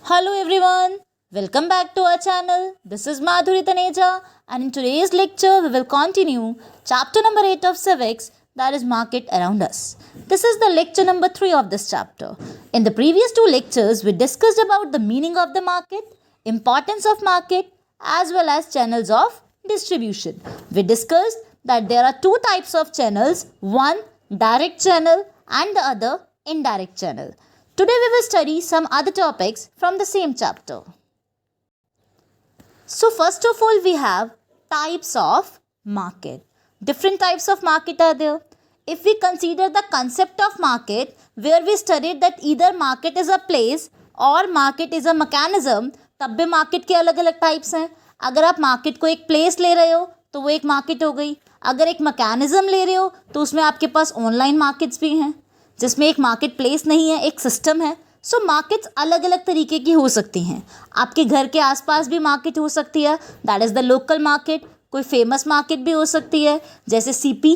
Hello everyone, welcome back to our channel. This is Madhuri Taneja, and in today's lecture we will continue chapter number 8 of civics, that is market around us. This is the lecture number 3 of this chapter. In the previous two lectures we discussed about the meaning of the market, importance of market as well as channels of distribution. We discussed that there are two types of channels, one direct channel and the other indirect channel. Today we will study some other topics from the same chapter. So first of all we have types of market. Different types of market are there. If we consider the concept of market, where we studied that either market is a place or market is a mechanism, तब भी market के अलग अलग types हैं. अगर आप market को एक place ले रहे हो तो वो एक market हो गई. अगर एक mechanism ले रहे हो तो उसमें आपके पास online markets भी हैं जिसमें एक मार्केट प्लेस नहीं है, एक सिस्टम है. सो मार्केट्स अलग अलग तरीके की हो सकती हैं. आपके घर के आसपास भी मार्केट हो सकती है, that is the local market. कोई फेमस मार्केट भी हो सकती है जैसे सीपी,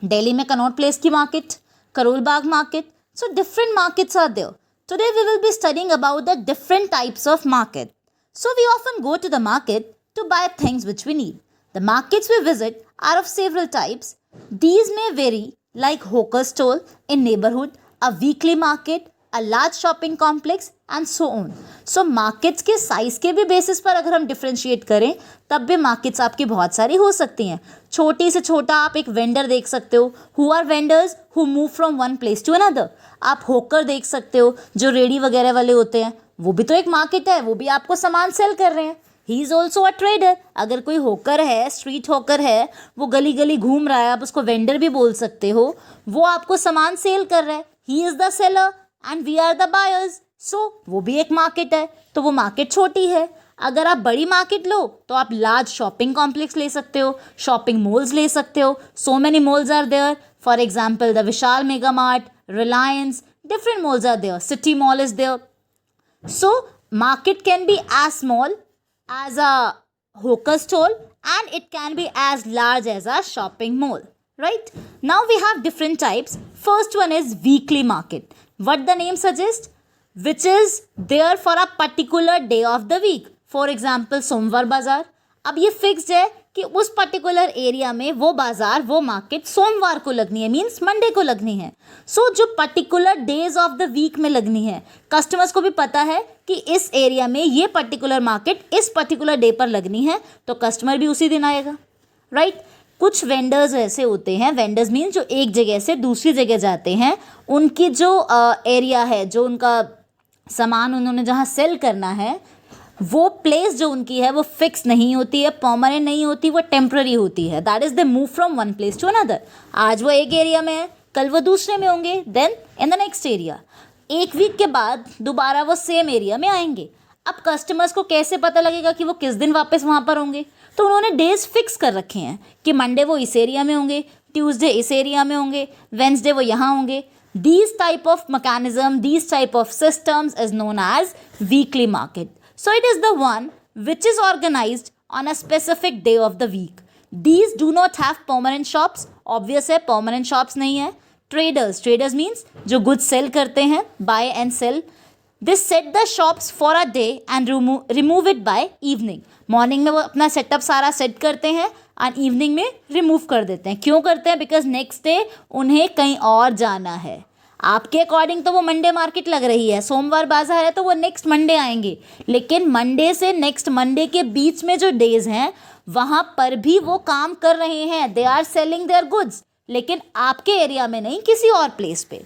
दिल्ली में कनॉट प्लेस की market, Karol Bagh market. So different markets are there. Today we will be studying about the different types of market. So we often go to the market to buy things which we need. The markets we visit are of several types. These may vary like hawker stall in neighborhood, a weekly market, a large shopping complex and so on. So markets के size के भी basis पर अगर हम differentiate करें तब भी markets आपकी बहुत सारी हो सकती हैं. छोटी से छोटा आप एक vendor देख सकते हो. Who are vendors who move from one place to another. आप hawker देख सकते हो जो रेडी वगैरह वाले होते हैं, वो भी तो एक market है, वो भी आपको सामान सेल कर रहे हैं. He is also a trader. अगर कोई होकर है, स्ट्रीट होकर है, वो गली गली घूम रहा है, आप उसको वेंडर भी बोल सकते हो, वो आपको सामान सेल कर रहा है. He is the seller and we are the buyers. So वो भी एक मार्केट है. तो वो मार्केट छोटी है. अगर आप बड़ी मार्केट लो तो आप लार्ज शॉपिंग कॉम्प्लेक्स ले सकते हो, शॉपिंग मॉल्स ले सकते हो. So many malls are there. For example the Vishal mega mart, Reliance, different malls are there. City mall is there. So market can be as small as a hawker stall and it can be as large as a shopping mall, right? Now we have different types. First one is weekly market. What the name suggests, which is there for a particular day of the week. For example सोमवार बाजार. अब ये fixed है कि उस particular area में वो बाजार, वो मार्केट सोमवार को लगनी है, मीन्स मंडे को लगनी है. सो जो particular days of the week में लगनी है, कस्टमर्स को भी पता है कि इस एरिया में ये पर्टिकुलर मार्केट इस पर्टिकुलर डे पर लगनी है, तो कस्टमर भी उसी दिन आएगा, राइट? कुछ वेंडर्स ऐसे होते हैं, वेंडर्स मीन्स जो एक जगह से दूसरी जगह जाते हैं, उनकी जो एरिया है, जो उनका सामान उन्होंने जहाँ सेल करना है, वो प्लेस जो उनकी है वो फिक्स नहीं होती है, परमानेंट नहीं होती, वो टेम्प्ररी होती है. That is they move from one place to another. आज वो एक एरिया में है, कल वो दूसरे में होंगे, then in the next area. एक वीक के बाद दोबारा वो सेम एरिया में आएंगे. अब कस्टमर्स को कैसे पता लगेगा कि वो किस दिन वापस वहाँ पर होंगे? तो उन्होंने डेज फिक्स कर रखे हैं कि मंडे वो इस एरिया में होंगे, ट्यूसडे इस एरिया में होंगे, वेंसडे वो यहाँ होंगे. These type of mechanism, these type of systems is known as weekly market. So it is the one which is organized on a specific day of the week. These do not have permanent shops. Obvious है, permanent shops नहीं है. Traders, traders means जो goods sell करते हैं, buy and sell. They set the shops for a day and remove it by evening. Morning में वो अपना setup सारा set करते हैं and evening में remove कर देते हैं. क्यों करते हैं? Because next day उन्हें कहीं और जाना है. आपके अकॉर्डिंग तो वो मंडे मार्केट लग रही है, सोमवार बाजार है तो वो नेक्स्ट मंडे आएंगे, लेकिन मंडे से नेक्स्ट मंडे के बीच में जो डेज हैं वहाँ पर भी वो काम कर रहे हैं. They are selling their goods, लेकिन आपके एरिया में नहीं, किसी और प्लेस पे.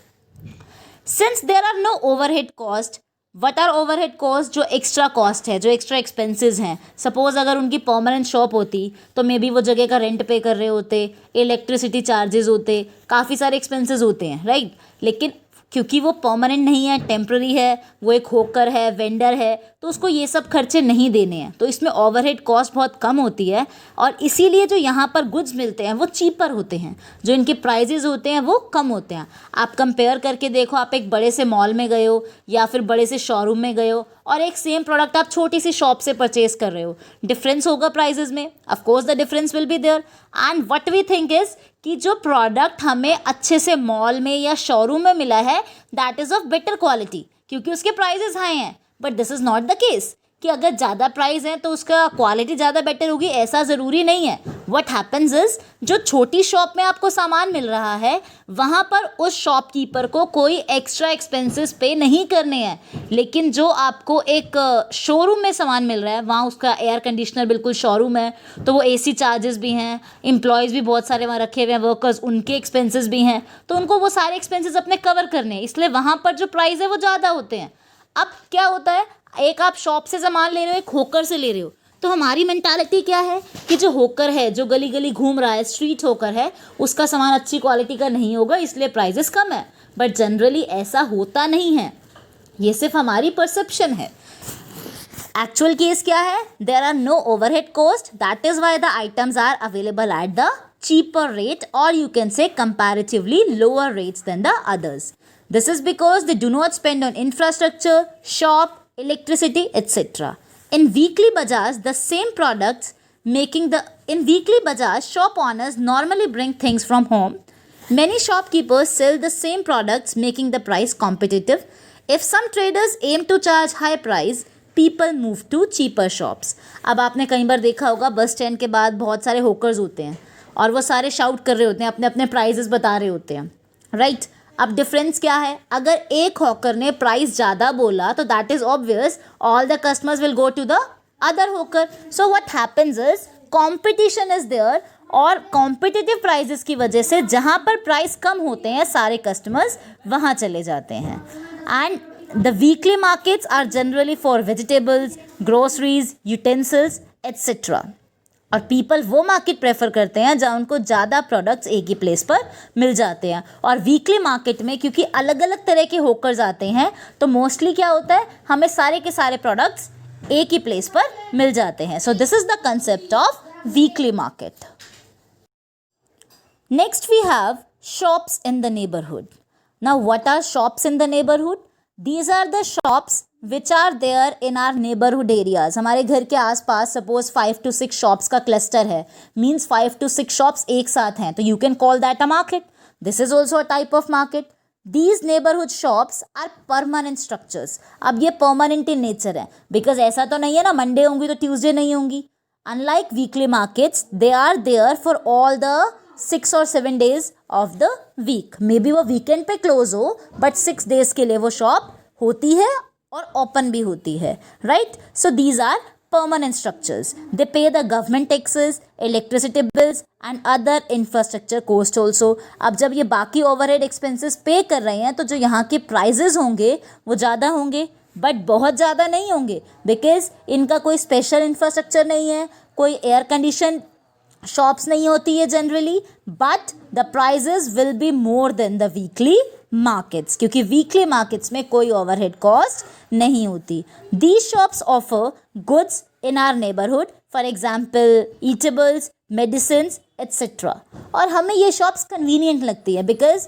Since there are no overhead cost. What are overhead cost? जो एक्स्ट्रा कॉस्ट है, जो एक्स्ट्रा एक्सपेंसेस हैं. सपोज अगर उनकी परमानेंट शॉप होती तो मे बी वो जगह का रेंट पे कर रहे होते, इलेक्ट्रिसिटी चार्जेस होते, काफ़ी सारे एक्सपेंसेस होते हैं, राइट? लेकिन क्योंकि वो परमानेंट नहीं है, टेम्प्ररी है, वो एक होकर है, वेंडर है, तो उसको ये सब खर्चे नहीं देने हैं. तो इसमें ओवरहेड कॉस्ट बहुत कम होती है और इसीलिए जो यहाँ पर गुड्स मिलते हैं वो चीपर होते हैं, जो इनके प्राइजेज़ होते हैं वो कम होते हैं. आप कंपेयर करके देखो, आप एक बड़े से मॉल में गए हो या फिर बड़े से शोरूम में गए हो और एक सेम प्रोडक्ट आप छोटी सी शॉप से परचेज कर रहे हो, डिफरेंस होगा प्राइजेज में. Of course the difference will be there. And what we think is कि जो प्रोडक्ट हमें अच्छे से मॉल में या शोरूम में मिला है that is of better quality, क्योंकि उसके प्राइजेस हाई हैं. But this is not the case कि अगर ज़्यादा प्राइस है तो उसका क्वालिटी ज़्यादा बेटर होगी, ऐसा ज़रूरी नहीं है. व्हाट हैपन्स इज़ जो छोटी शॉप में आपको सामान मिल रहा है वहाँ पर उस शॉपकीपर को कोई एक्स्ट्रा एक्सपेंसेस पे नहीं करने हैं, लेकिन जो आपको एक शोरूम में सामान मिल रहा है वहाँ उसका एयर कंडीशनर बिल्कुल शोरूम है तो वो AC चार्जेस भी हैं, एम्प्लॉयज़ भी बहुत सारे वहाँ रखे हुए हैं, वर्कर्स, उनके एक्सपेंसेस भी हैं, तो उनको वो सारे एक्सपेंसेस अपने कवर करने हैं, इसलिए वहाँ पर जो प्राइस है वो ज़्यादा होते हैं. अब क्या होता है, एक आप शॉप से सामान ले रहे हो, एक होकर से ले रहे हो, तो हमारी मेंटालिटी क्या है कि जो होकर है, जो गली गली घूम रहा है, स्ट्रीट होकर है, उसका सामान अच्छी क्वालिटी का नहीं होगा इसलिए प्राइजेस कम है. बट जनरली ऐसा होता नहीं है, ये सिर्फ हमारी परसेप्शन है. एक्चुअल केस क्या है, there are no overhead cost, that is why the items are available at the cheaper rate, or you can say comparatively lower rates than the others. This is because they do not spend on infrastructure, shop, electricity, etc. In Weekly Bazaars, the same products in Weekly Bazaars, shop owners normally bring things from home. Many shopkeepers sell the same products, making the price competitive. If some traders aim to charge high price, people move to cheaper shops. अब आपने कई बार देखा होगा bus stand के बाद बहुत सारे hawkers होते हैं और वो सारे शाउट कर रहे होते हैं, अपने अपने प्राइजेस बता रहे होते हैं, राइट. अब डिफरेंस क्या है, अगर एक हॉकर ने प्राइस ज़्यादा बोला तो that is obvious all the customers will go to the other hawker. So what happens is competition is there, और कॉम्पिटिटिव प्राइजेस की वजह से जहाँ पर प्राइस कम होते हैं सारे कस्टमर्स वहाँ चले जाते हैं. And the weekly markets are generally for vegetables, groceries, utensils etcetera. और पीपल वो मार्केट प्रेफर करते हैं जहाँ उनको ज़्यादा प्रोडक्ट्स एक ही प्लेस पर मिल जाते हैं. और वीकली मार्केट में क्योंकि अलग अलग तरह के होकर्स आते हैं तो मोस्टली क्या होता है, हमें सारे के सारे प्रोडक्ट्स एक ही प्लेस पर मिल जाते हैं. So this is the concept of weekly market. Next we have shops in the neighbourhood. Now what are shops in the neighbourhood? These are the shops which are there in our neighborhood areas. हमारे घर के आसपास suppose 5 to 6 shops का cluster है, means 5 to 6 shops एक साथ हैं, तो you can call that a market. This is also a type of market. These neighbourhood shops are permanent structures. अब ये परमानेंट इन नेचर है, बिकॉज ऐसा तो नहीं है ना मंडे होंगी तो ट्यूसडे नहीं होंगी. Unlike weekly markets, they are there for all the 6 or 7 days of the week. Maybe वो वीकेंड पे क्लोज हो बट 6 days के लिए वो शॉप होती है और ओपन भी होती है, right. So these are permanent structures. They pay the government taxes, electricity bills and other infrastructure cost also. अब जब ये बाकी overhead expenses पे कर रहे हैं तो जो यहाँ के prices होंगे वो ज़्यादा होंगे बट बहुत ज़्यादा नहीं होंगे, बिकॉज इनका कोई स्पेशल इंफ्रास्ट्रक्चर नहीं है, कोई एयर कंडीशन शॉप्स नहीं होती है generally, but the prices will be more than the weekly markets, क्योंकि वीकली मार्केट्स में कोई ओवरहेड कॉस्ट नहीं होती. These shops offer goods in our neighbourhood, for example eatables, medicine etcetera. और हमें ये शॉप्स कन्वीनियंट लगती है because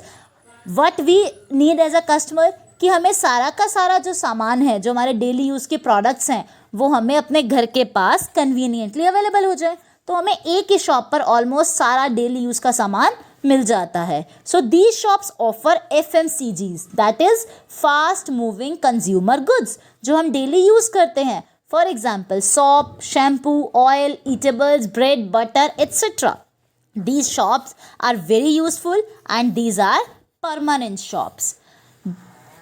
what we need as a customer कि हमें सारा का सारा जो सामान है, जो हमारे डेली यूज़ के प्रोडक्ट्स हैं, वो हमें अपने घर के पास कन्वीनियंटली अवेलेबल हो जाए. तो हमें एक ही शॉप पर ऑलमोस्ट सारा डेली यूज़ का सामान मिल जाता है. So these shops offer FMCGs, that is fast moving consumer goods, जो हम डेली यूज़ करते हैं. For example shop, shampoo, oil, eatables, bread, butter etcetera. These shops are very useful and these are permanent shops.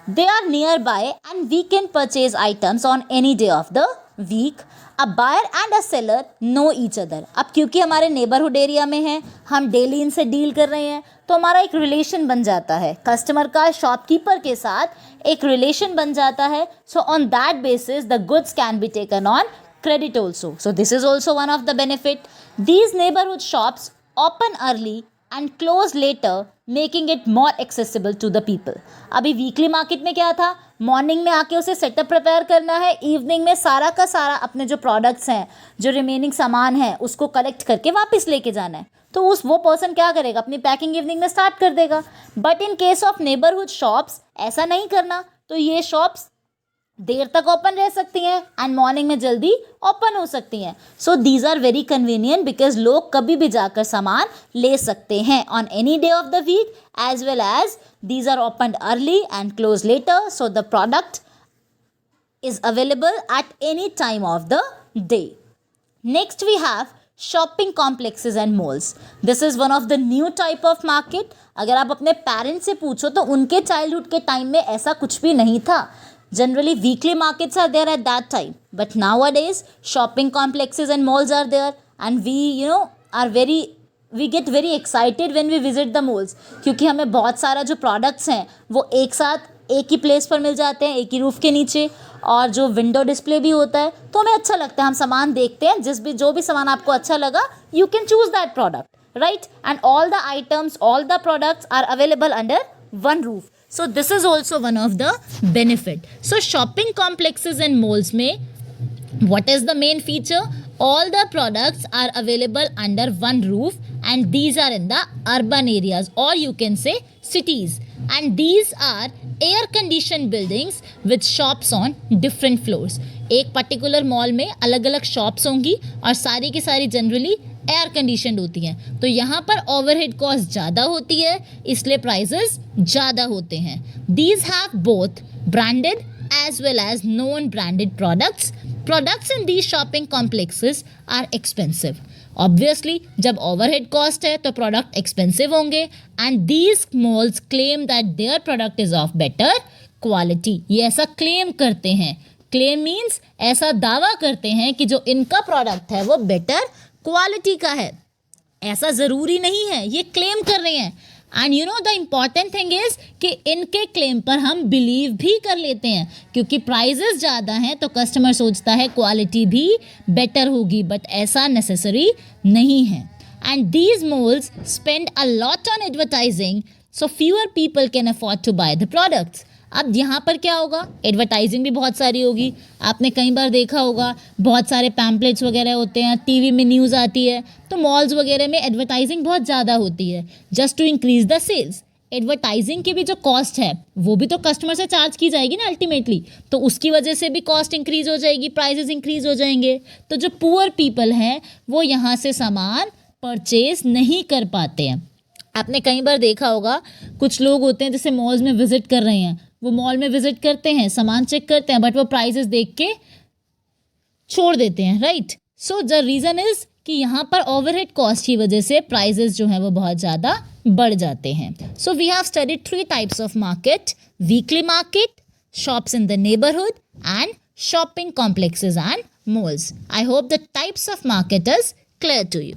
They are nearby and we can purchase items on any day of the week. A buyer and a seller know each other. अब क्योंकि हमारे neighbourhood area में हैं, हम daily इनसे deal कर रहे हैं, तो हमारा एक रिलेशन बन जाता है कस्टमर का शॉपकीपर के साथ, एक रिलेशन बन जाता है. So on that basis the goods can be taken on credit also. So this is also one of the benefit. These neighborhood shops open early and close later, making it more accessible to the people. अभी weekly market में क्या था, morning में आके उसे setup prepare करना है, evening में सारा का सारा अपने जो प्रोडक्ट्स हैं, जो रिमेनिंग सामान है, उसको कलेक्ट करके वापस लेके जाना है. तो वो पर्सन क्या करेगा, अपनी पैकिंग इवनिंग में स्टार्ट कर देगा. But in case of neighbourhood shops ऐसा नहीं करना, तो ये शॉप्स देर तक ओपन रह सकती हैं एंड मॉर्निंग में जल्दी ओपन हो सकती हैं. So these are very convenient because लोग कभी भी जाकर सामान ले सकते हैं on any day of the week, as well as these are open early and close later, so the product is available at any time of the day. Next we have shopping complexes and malls. This is one of the new type of market. अगर आप अपने parents से पूछो तो उनके childhood के time में ऐसा कुछ भी नहीं था. Generally weekly markets are there at that time, but nowadays shopping complexes and malls are there, and we get very excited when we visit the malls, क्योंकि हमें बहुत सारा जो products हैं वो एक साथ एक ही प्लेस पर मिल जाते हैं, एक ही रूफ के नीचे, और जो विंडो डिस्प्ले भी होता है तो हमें अच्छा लगता है. हम सामान देखते हैं, जो भी सामान आपको अच्छा लगा, you can choose that product, right, and all the items, all the products are available under one roof. So this is also one of the benefit. So shopping complexes and malls में what is the main feature? All the products are available under one roof, and these are in the urban areas, or you can say cities, and these are air conditioned buildings with shops on different floors. एक particular mall में अलग अलग shops होंगी और सारी की सारी generally air conditioned होती हैं. तो यहाँ पर ओवरहेड कॉस्ट ज़्यादा होती है, इसलिए प्राइसेस ज़्यादा होते हैं. These have both branded as well as non-branded products. Products in these shopping complexes are expensive. Obviously, जब overhead cost है तो product expensive होंगे, and these malls claim that their product is of better quality. ये ऐसा claim करते हैं. Claim means ऐसा दावा करते हैं कि जो इनका product है वो better quality का है. ऐसा ज़रूरी नहीं है, ये claim कर रहे हैं. And you know the important thing is कि इनके क्लेम पर हम बिलीव भी कर लेते हैं, क्योंकि प्राइजेस ज़्यादा हैं तो कस्टमर सोचता है क्वालिटी भी बेटर होगी, बट ऐसा नेसेसरी नहीं है. And these malls spend a lot on advertising, so fewer people can afford to buy the products. अब यहाँ पर क्या होगा, एडवर्टाइजिंग भी बहुत सारी होगी. आपने कई बार देखा होगा बहुत सारे पैम्पलेट्स वगैरह होते हैं, टीवी में न्यूज़ आती है, तो मॉल्स वगैरह में एडवर्टाइजिंग बहुत ज़्यादा होती है just to increase the sales. Advertising की भी जो कॉस्ट है वो भी तो कस्टमर से चार्ज की जाएगी ना अल्टीमेटली, तो उसकी वजह से भी कॉस्ट इंक्रीज हो जाएगी, प्राइजेस इंक्रीज हो जाएंगे. तो जो पुअर पीपल हैं वो यहाँ से सामान परचेज नहीं कर पाते हैं. आपने कई बार देखा होगा कुछ लोग होते हैं जैसे मॉल्स में विजिट कर रहे हैं, वो मॉल में विजिट करते हैं, सामान चेक करते हैं, बट वो प्राइसेस देख के छोड़ देते हैं, right. So the reason is कि यहाँ पर ओवरहेड कॉस्ट की वजह से प्राइसेस जो हैं वो बहुत ज़्यादा बढ़ जाते हैं. So we have studied 3 types of market: weekly market, shops in the neighbourhood, and shopping complexes and malls. I hope the types of market is clear to you.